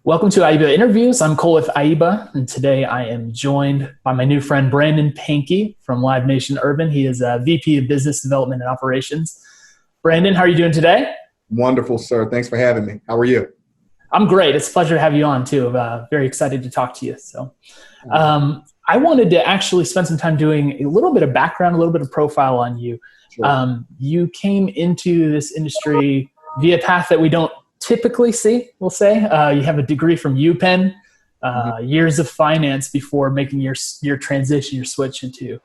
Welcome to IEBA Interviews. I'm Cole with IEBA, and today I am joined by my new friend Brandon Pankey from Live Nation Urban. He is a VP of Business Development and Operations. Brandon, how are you doing today? Wonderful, sir. Thanks for having me. How are you? I'm great. It's a pleasure to have you on, too. I'm very excited to talk to you. I wanted to actually spend some time doing a little bit of background, a little bit of profile on you. Sure. You came into this industry via a path that we don't typically see, we'll say. You have a degree from UPenn, years of finance before making your transition, your switch into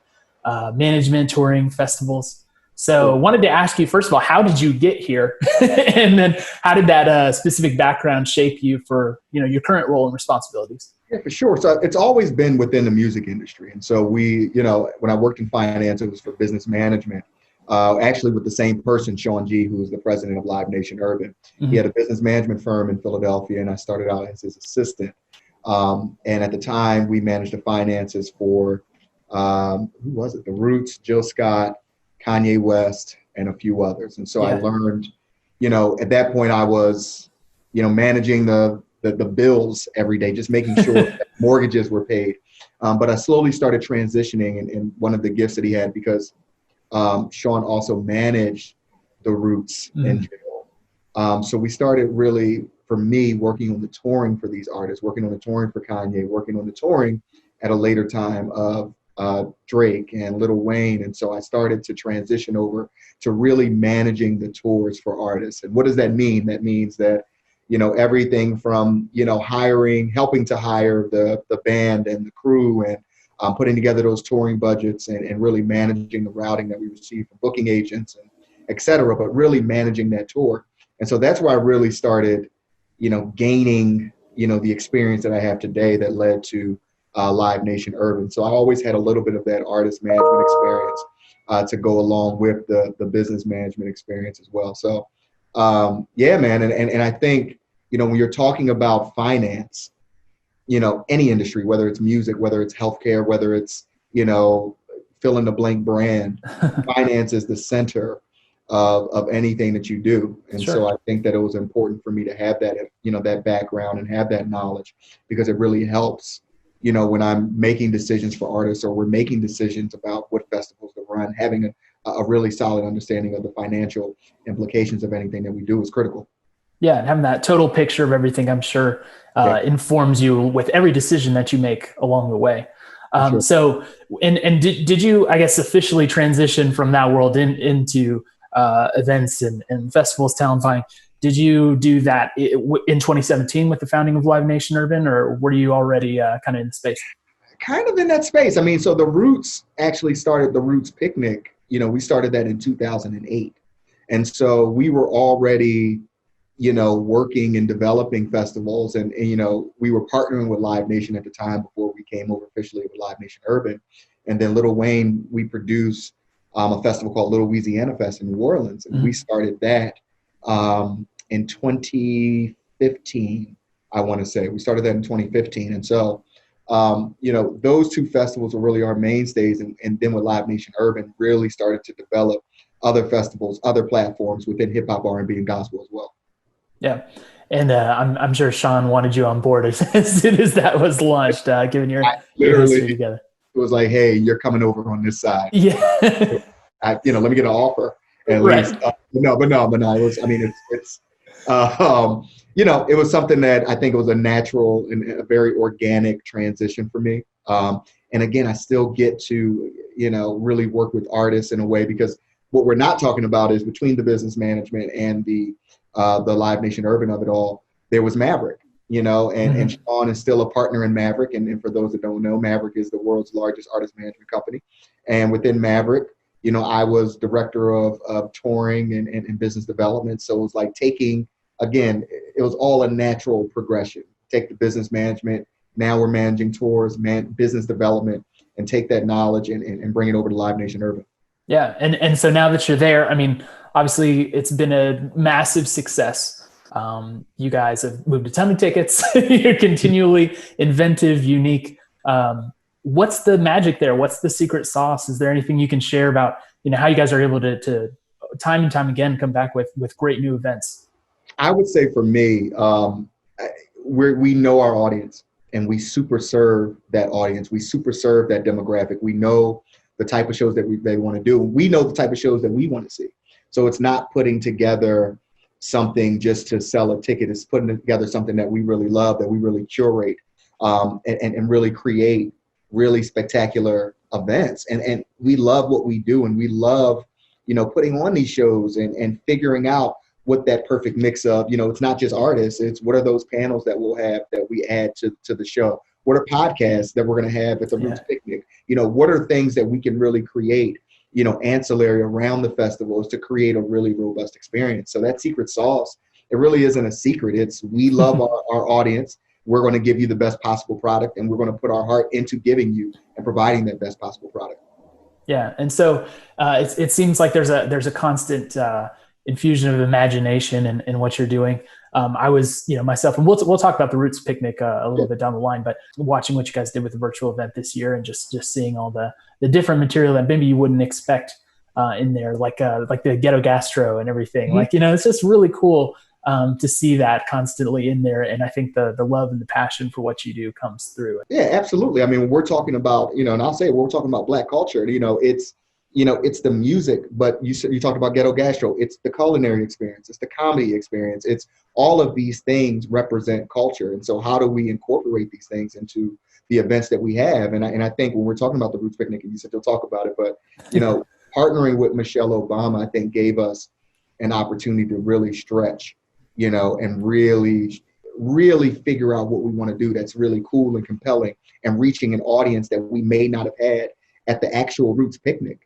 management, touring, festivals. So wanted to ask you, first of all, how did you get here? And then how did that specific background shape you for your current role and responsibilities? Yeah, for sure. So it's always been within the music industry. And so when I worked in finance, it was for business management. Actually with the same person, Sean G., who was the president of Live Nation Urban. He had a business management firm in Philadelphia, and I started out as his assistant. And at the time, we managed the finances for, who was it? The Roots, Jill Scott, Kanye West, and a few others. And so I learned, at that point I was, managing the bills every day, just making sure that mortgages were paid. But I slowly started transitioning, and one of the gifts that he had, because Sean also managed the Roots in jail. So we started really, for me, working on the touring for these artists, working on the touring for Kanye, working on the touring at a later time of Drake and Lil Wayne. And so I started to transition over to really managing the tours for artists. And what does that mean? That means that, everything from, helping to hire the band and the crew, and putting together those touring budgets and really managing the routing that we receive from booking agents and et cetera, but really managing that tour. And so that's where I really started, gaining, the experience that I have today that led to Live Nation Urban. So I always had a little bit of that artist management experience to go along with the business management experience as well. So yeah, man. And I think, when you're talking about finance, any industry, whether it's music, whether it's healthcare, whether it's, fill in the blank brand, finance is the center of anything that you do. And so I think that it was important for me to have that, that background and have that knowledge, because it really helps, when I'm making decisions for artists, or we're making decisions about what festivals to run, having a really solid understanding of the financial implications of anything that we do is critical. Yeah, and having that total picture of everything, I'm sure, informs you with every decision that you make along the way. So, did you, I guess, officially transition from that world into events and festivals, talent finding? Did you do that in 2017 with the founding of Live Nation Urban, or were you already kind of in the space? Kind of in that space. I mean, so the Roots actually started the Roots Picnic. We started that in 2008. And so we were already working and developing festivals, and we were partnering with Live Nation at the time before we came over officially with Live Nation Urban. And then Lil Wayne, we produced a festival called Little Louisiana Fest in New Orleans, and we started that in 2015. I want to say we started that in 2015, and so those two festivals were really our mainstays, and then with Live Nation Urban really started to develop other festivals, other platforms within hip hop, R&B, and gospel as well. Yeah. And I'm sure Sean wanted you on board as soon as that was launched, given your history together. It was like, hey, you're coming over on this side. Yeah. Let me get an offer at least. But no. It was, it was something that I think it was a natural and a very organic transition for me. And again, I still get to, really work with artists in a way, because what we're not talking about is between the business management and the Live Nation Urban of it all, there was Maverick, and Sean is still a partner in Maverick. And for those that don't know, Maverick is the world's largest artist management company. And within Maverick, I was director of touring and business development. So it was like it was all a natural progression. Take the business management, now we're managing tours, business development, and take that knowledge and bring it over to Live Nation Urban. Yeah. And so now that you're there, I mean, obviously it's been a massive success. You guys have moved a ton of tickets. You're continually inventive, unique. What's the magic there? What's the secret sauce? Is there anything you can share about, how you guys are able to time and time again come back with great new events? I would say for me, we know our audience, and we super serve that audience. We super serve that demographic. We know the type of shows that they want to do. We know the type of shows that we want to see. So it's not putting together something just to sell a ticket. It's putting together something that we really love, that we really curate, and really create really spectacular events. And we love what we do, and we love, putting on these shows and figuring out what that perfect mix of, it's not just artists, it's what are those panels that we'll have that we add to the show? What are podcasts that we're going to have at the Roots Picnic? What are things that we can really create, ancillary around the festivals to create a really robust experience? So that secret sauce, it really isn't a secret. It's we love our audience. We're going to give you the best possible product, and we're going to put our heart into giving you and providing that best possible product. Yeah. And so it seems like there's a constant infusion of imagination in what you're doing. I was, myself, and we'll talk about the Roots Picnic a little bit down the line, but watching what you guys did with the virtual event this year, and just seeing all the different material that maybe you wouldn't expect in there, like the ghetto gastro and everything. Mm-hmm. It's just really cool to see that constantly in there. And I think the love and the passion for what you do comes through. Yeah, absolutely. I mean, when we're talking about, and I'll say we're talking about Black culture, it's the music, but you talked about ghetto gastro. It's the culinary experience. It's the comedy experience. It's all of these things represent culture. And so how do we incorporate these things into the events that we have? And I think when we're talking about the Roots Picnic, and you said you'll talk about it, but, partnering with Michelle Obama, I think gave us an opportunity to really stretch, and really, really figure out what we want to do that's really cool and compelling, and reaching an audience that we may not have had at the actual Roots Picnic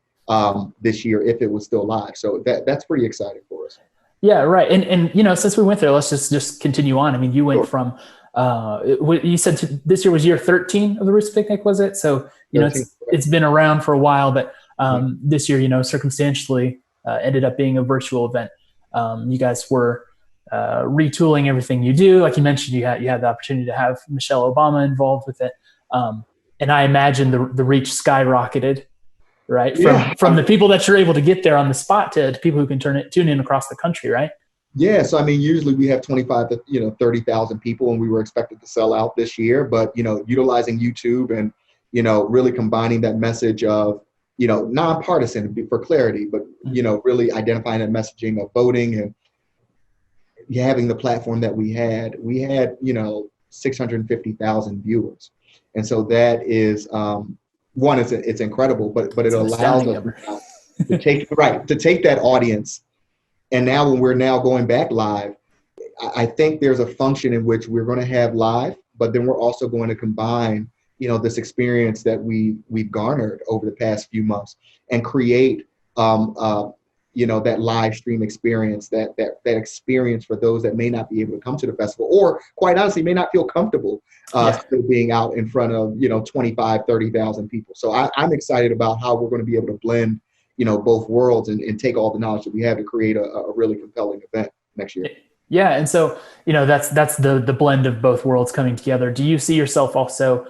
this year if it was still live. So that's pretty exciting for us. Yeah, right. And since we went there, let's just continue on. I mean, you went from you said this year was year 13 of the Roots Picnic, was it? So it's been around for a while, but this year, circumstantially ended up being a virtual event. You guys were retooling everything you do. Like you mentioned, you had the opportunity to have Michelle Obama involved with it. And I imagine the reach skyrocketed, right? From the people that you're able to get there on the spot to people who can tune in across the country, right? Yeah. So, I mean, usually we have 25 to 30,000 people, and we were expected to sell out this year, but, utilizing YouTube and, really combining that message of, nonpartisan for clarity, but, really identifying that messaging of voting and having the platform that we had 650,000 viewers. And so that is, one, it's incredible, but it allows us to take that audience. And now when we're now going back live, I think there's a function in which we're going to have live, but then we're also going to combine, this experience that we've garnered over the past few months, and create, that live stream experience, that experience for those that may not be able to come to the festival, or quite honestly may not feel comfortable still being out in front of 25, 30,000 people. So I'm excited about how we're going to be able to blend both worlds and take all the knowledge that we have to create a really compelling event next year. Yeah, and so that's the blend of both worlds coming together. Do you see yourself also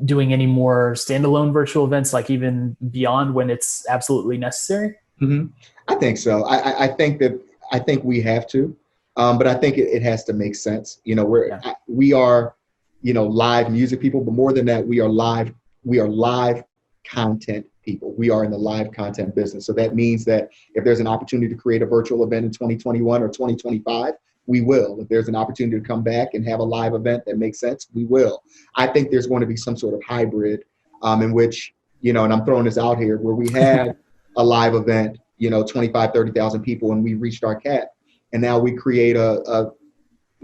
doing any more standalone virtual events, like even beyond when it's absolutely necessary? Mm-hmm. I think so. I think we have to, but I think it has to make sense. We are, live music people, but more than that, we are live content people. We are in the live content business. So that means that if there's an opportunity to create a virtual event in 2021 or 2025, we will. If there's an opportunity to come back and have a live event that makes sense, we will. I think there's going to be some sort of hybrid in which, and I'm throwing this out here, where we had a live event, 25, 30,000 people, and we reached our cap. And now we create a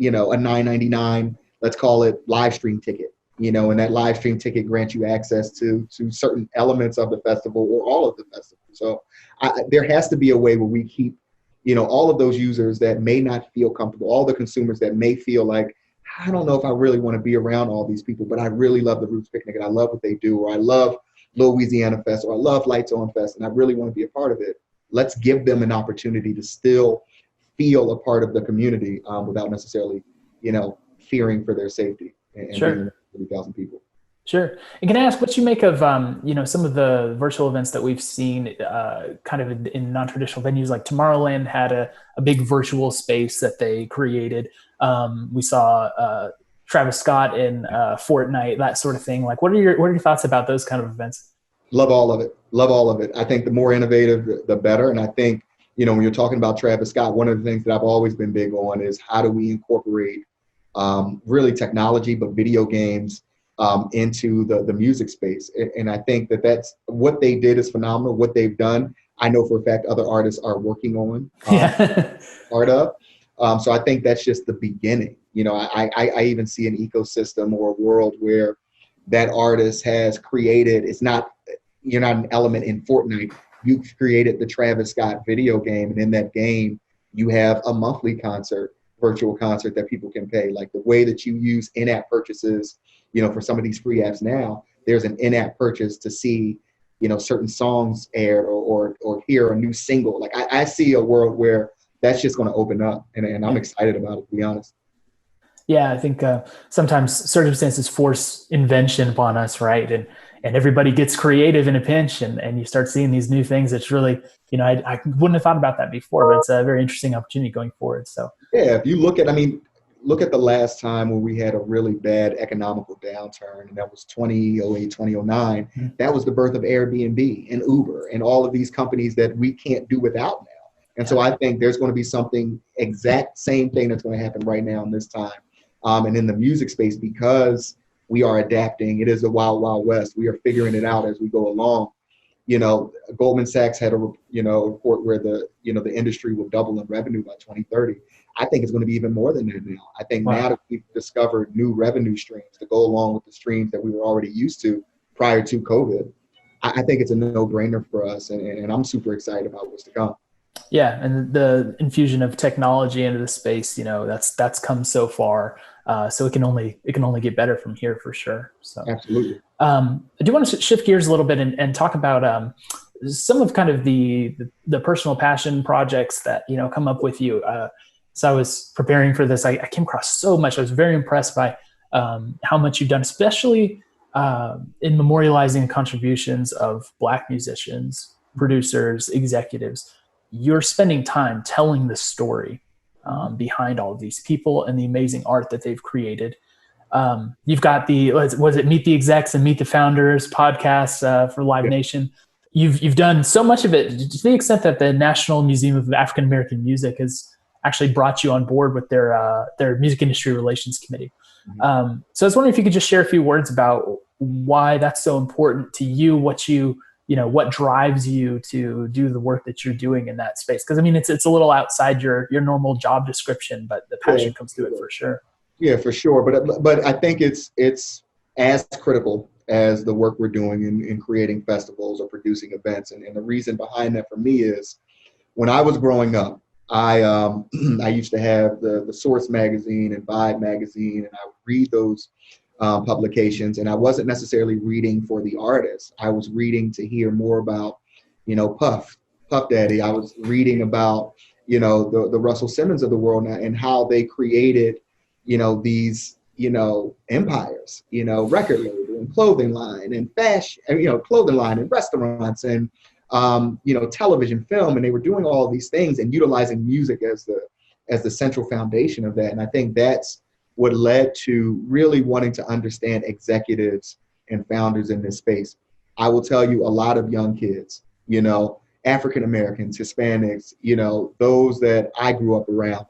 $9.99, let's call it live stream ticket, and that live stream ticket grants you access to certain elements of the festival or all of the festival. So there has to be a way where we keep, all of those users that may not feel comfortable, all the consumers that may feel like, I don't know if I really want to be around all these people, but I really love the Roots Picnic and I love what they do, or I love Louisiana Fest, or I love Lights On Fest, and I really want to be a part of it. Let's give them an opportunity to still feel a part of the community without necessarily, fearing for their safety and being 30,000 people. Sure. And can I ask what you make of, some of the virtual events that we've seen kind of in non-traditional venues? Like Tomorrowland had a big virtual space that they created. We saw Travis Scott in Fortnite, that sort of thing. Like, what are your thoughts about those kind of events? Love all of it. Love all of it. I think the more innovative, the better. And I think, when you're talking about Travis Scott, one of the things that I've always been big on is how do we incorporate really technology, but video games into the music space. And I think that's what they did is phenomenal. What they've done, I know for a fact other artists are working on part of. So I think that's just the beginning. I even see an ecosystem or a world where that artist has created, you're not an element in Fortnite. You created the Travis Scott video game, and in that game, you have a monthly virtual concert that people can pay. Like the way that you use in-app purchases, for some of these free apps now, there's an in-app purchase to see, certain songs aired or hear a new single. Like I see a world where that's just going to open up, and I'm excited about it, to be honest. Yeah, I think sometimes circumstances force invention upon us, right? And everybody gets creative in a pinch, and you start seeing these new things. It's really, I wouldn't have thought about that before, but it's a very interesting opportunity going forward. So yeah, if you look at the last time when we had a really bad economical downturn, and that was 2008, 2009. Mm-hmm. That was the birth of Airbnb and Uber and all of these companies that we can't do without now. And so I think there's going to be something exact same thing that's going to happen right now in this time. And in the music space, because we are adapting, it is a wild, wild west. We are figuring it out as we go along. Goldman Sachs had a report where the industry will double in revenue by 2030. I think it's going to be even more than that now. I think now that we've discovered new revenue streams to go along with the streams that we were already used to prior to COVID, I think it's a no-brainer for us. And I'm super excited about what's to come. Yeah, and the infusion of technology into the space, that's come so far. So it can only get better from here for sure. So absolutely. I do want to shift gears a little bit and talk about some of kind of the personal passion projects that come up with you. So I was preparing for this. I came across so much. I was very impressed by how much you've done, especially in memorializing contributions of Black musicians, producers, executives. You're spending time telling the story behind all of these people and the amazing art that they've created. You've got was it Meet the Execs and Meet the Founders podcast for Live Nation. You've done so much of it to the extent that the National Museum of African American Music has actually brought you on board with their music industry relations committee. Mm-hmm. So I was wondering if you could just share a few words about why that's so important to you, what drives you to do the work that you're doing in that space? Because it's a little outside your normal job description, but the passion comes through it for sure. Yeah, for sure. But I think it's as critical as the work we're doing in creating festivals or producing events. And the reason behind that for me is when I was growing up, I used to have the Source magazine and Vibe magazine, and I would read those publications, and I wasn't necessarily reading for the artist. I was reading to hear more about, Puff Daddy. I was reading about, the Russell Simmons of the world and how they created, these, empires, record label and clothing line and fashion, clothing line and restaurants and, television, film, and they were doing all of these things and utilizing music as the central foundation of that. And I think that's what led to really wanting to understand executives and founders in this space. I will tell you, a lot of young kids, African Americans, Hispanics, those that I grew up around,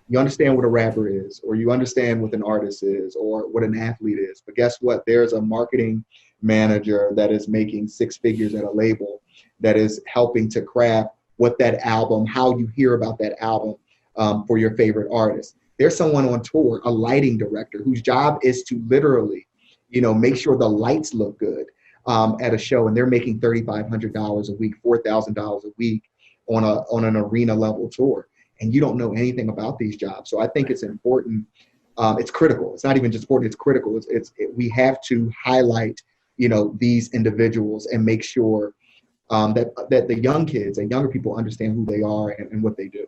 you understand what a rapper is, or you understand what an artist is, or what an athlete is. But guess what? There's a marketing manager that is making six figures at a label that is helping to craft what that album, how you hear about that album for your favorite artist. There's someone on tour, a lighting director, whose job is to literally, make sure the lights look good at a show, and they're making $3,500 a week, $4,000 a week on an arena level tour. And you don't know anything about these jobs. So I think it's important. It's critical. It's not even just important. It's critical. We have to highlight, these individuals and make sure that the young kids and younger people understand who they are and what they do.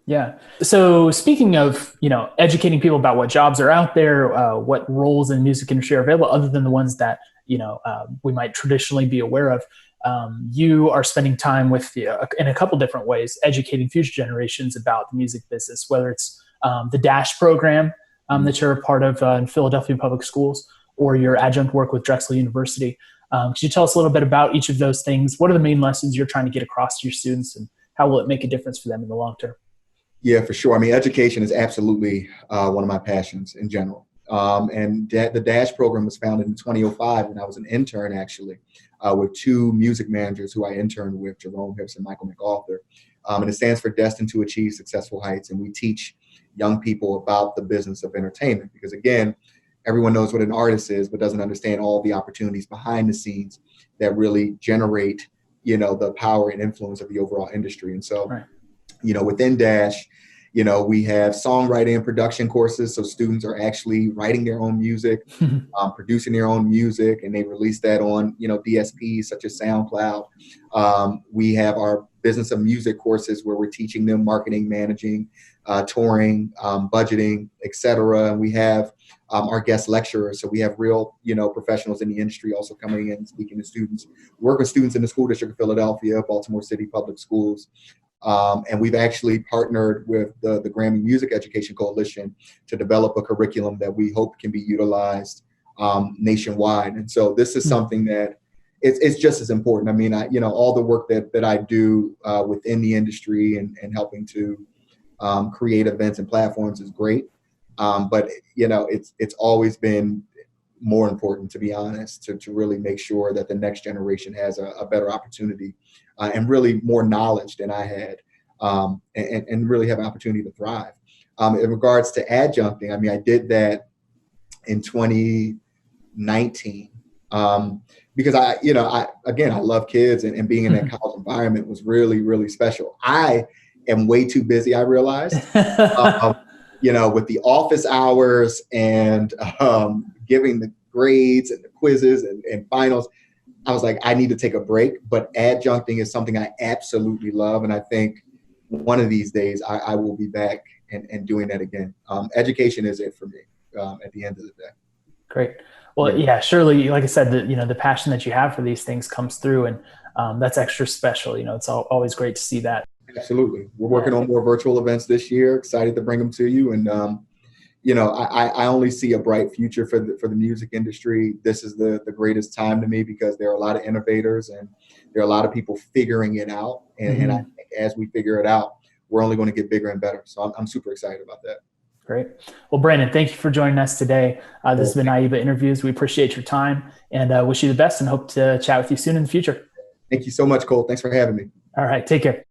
Yeah. So speaking of, educating people about what jobs are out there, what roles in the music industry are available, other than the ones that, we might traditionally be aware of, you are spending time with, in a couple different ways, educating future generations about the music business, whether it's the DASH program, that you're a part of in Philadelphia Public Schools, or your adjunct work with Drexel University. Could you tell us a little bit about each of those things? What are the main lessons you're trying to get across to your students, and how will it make a difference for them in the long term? Yeah, for sure. I mean, education is absolutely one of my passions in general. The DASH program was founded in 2005 when I was an intern, actually, with two music managers who I interned with, Jerome Hips and Michael McArthur. And it stands for Destined to Achieve Successful Heights. And we teach young people about the business of entertainment, because again, everyone knows what an artist is, but doesn't understand all the opportunities behind the scenes that really generate, the power and influence of the overall industry. And so, Right. Within DASH, we have songwriting and production courses. So students are actually writing their own music, producing their own music, and they release that on, DSPs such as SoundCloud. We have our business of music courses where we're teaching them marketing, managing, touring, budgeting, etc. And we have our guest lecturers. So we have real, professionals in the industry also coming in and speaking to students. We work with students in the school district of Philadelphia, Baltimore City Public Schools. And we've actually partnered with the Grammy Music Education Coalition to develop a curriculum that we hope can be utilized nationwide. And so this is something that it's just as important. I mean, all the work that I do within the industry and helping to create events and platforms is great. But it's always been more important, to be honest, to really make sure that the next generation has a better opportunity and really more knowledge than I had, and really have an opportunity to thrive. In regards to adjuncting, I mean, I did that in 2019 because I love kids, and being in that college environment was really, really special. I am way too busy, I realized, with the office hours and giving the grades and the quizzes and finals. I was like, I need to take a break, but adjuncting is something I absolutely love. And I think one of these days I will be back and doing that again. Education is it for me at the end of the day. Great. Well, yeah, surely, like I said, the passion that you have for these things comes through, and that's extra special. It's always great to see that. Absolutely. We're working on more virtual events this year. Excited to bring them to you. And, I only see a bright future for the music industry. This is the greatest time to me because there are a lot of innovators and there are a lot of people figuring it out. And I think as we figure it out, we're only going to get bigger and better. So I'm super excited about that. Great. Well, Brandon, thank you for joining us today. This has been IEBA Interviews. We appreciate your time and wish you the best and hope to chat with you soon in the future. Thank you so much, Cole. Thanks for having me. All right. Take care.